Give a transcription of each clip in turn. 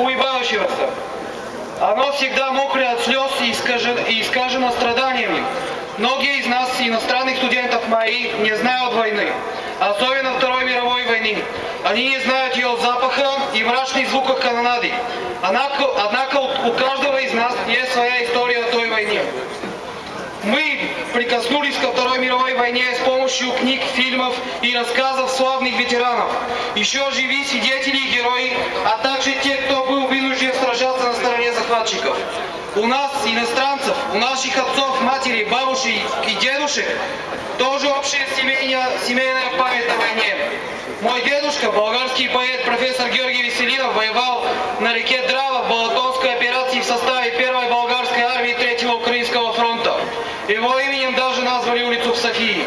улыбающегося. Оно всегда мокрое от слез и искажено страданиями. Многие из нас, иностранных студентов мои, не знают войны, особенно Второй мировой войны. Они не знают ее запаха и мрачных звуков канонады. Однако у каждого из нас есть своя история о той войне. Мы прикоснулись ко Второй мировой войне с помощью книг, фильмов и рассказов славных ветеранов. Еще живы свидетели и герои, а также те, кто был вынужден сражаться на стороне захватчиков. У нас, иностранцев, у наших отцов, матерей, бабушек и дедушек тоже общая семейная память о войне. Мой дедушка, болгарский поэт профессор Георгий Веселинов, воевал на реке Драва в Балатонской операции в составе первой болгарской армии 3-го Украинского фронта. Его именем даже назвали улицу в Софии.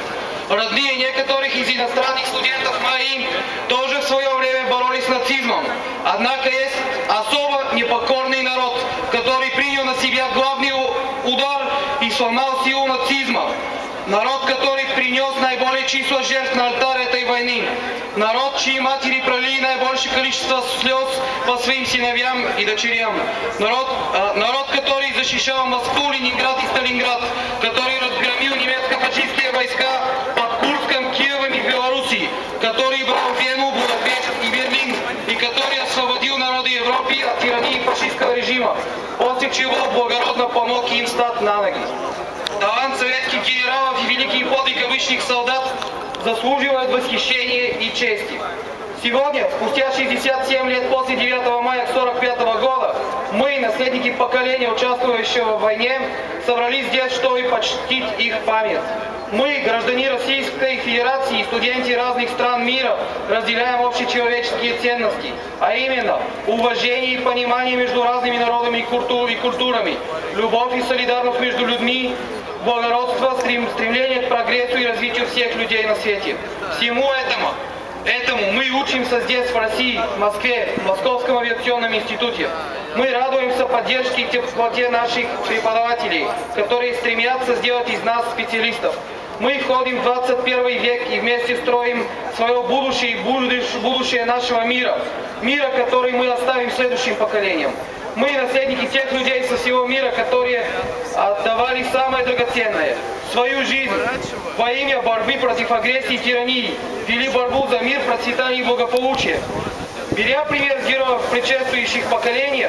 Родные некоторых из иностранных студентов моим тоже в свое время боролись с нацизмом. Однако есть особо непокорный народ, который принял на себя главный удар и сломал силу нацизма. Народ, который принес наиболее число жертв на алтарь этой войны. Народ, чьи матери пролили наибольшее количество слез по своим сыновьям и дочерям. Народ, который защищал Москву, Ленинград и Сталинград, который разгромил немецко-фашистские войска под Курском, Киевом и Белоруссией, который брал Вену, Будапешт и Берлин, и который освободил народы Европы от тирании фашистского режима, после чего благородно помог им встать на ноги. Талант советских генералов и великий подвиг обычных солдат заслуживает восхищения и чести. Сегодня, спустя 67 лет после 9 мая 1945 года, мы, наследники поколения, участвующего в войне, собрались здесь, чтобы почтить их память. Мы, граждане Российской Федерации и студенты разных стран мира, разделяем общечеловеческие ценности, а именно уважение и понимание между разными народами и культурами, любовь и солидарность между людьми, благородство, стремление к прогрессу и развитию всех людей на свете. Всему этому мы учимся здесь, в России, в Москве, в Московском авиационном институте. Мы радуемся поддержке и теплоте наших преподавателей, которые стремятся сделать из нас специалистов. Мы входим в 21 век и вместе строим свое будущее и будущее нашего мира. Мира, который мы оставим следующим поколениям. Мы наследники тех людей со всего мира, которые отдавали самое драгоценное – свою жизнь во имя борьбы против агрессии и тирании, вели борьбу за мир, процветание и благополучие. Беря пример с героев предшествующих поколений,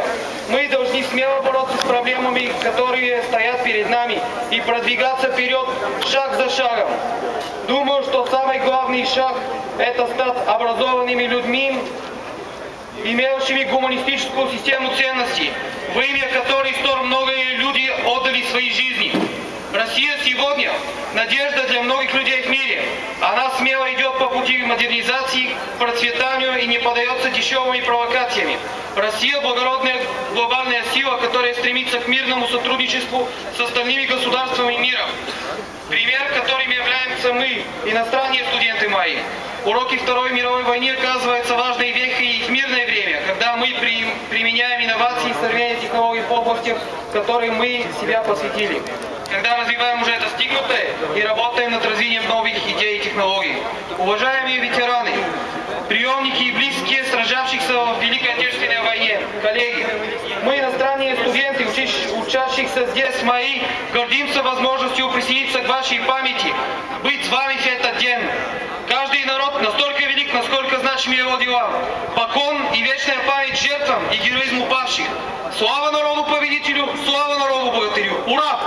мы должны смело бороться с проблемами, которые стоят перед нами, и продвигаться вперед шаг за шагом. Думаю, что самый главный шаг – это стать образованными людьми, имеющими гуманистическую систему ценностей, во имя которой столь многие люди отдали свои жизни. Россия сегодня – надежда для многих людей в мире. Она смело идет по пути модернизации, процветанию и не поддается дешевыми провокациями. Россия – благородная глобальная сила, которая стремится к мирному сотрудничеству с остальными государствами мира. Пример, которым являемся мы, иностранные студенты мои. Уроки Второй мировой войны оказываются важной вехой и в мирное время, когда мы применяем инновации и современные технологии в областях, которым мы себя посвятили. Когда развиваем уже достигнутое и работаем над развитием новых идей и технологий. Уважаемые ветераны, приемники и близкие сражавшихся в Великой Отечественной войне, коллеги, мы, иностранные студенты, учащихся здесь мои, гордимся возможностью присоединиться к вашей памяти, быть с вами в этот день. Каждый народ настолько велик, насколько значимы его дела. Покон и вечная память жертвам и героизму павших. Слава народу победителю, слава народу богатырю. Ура!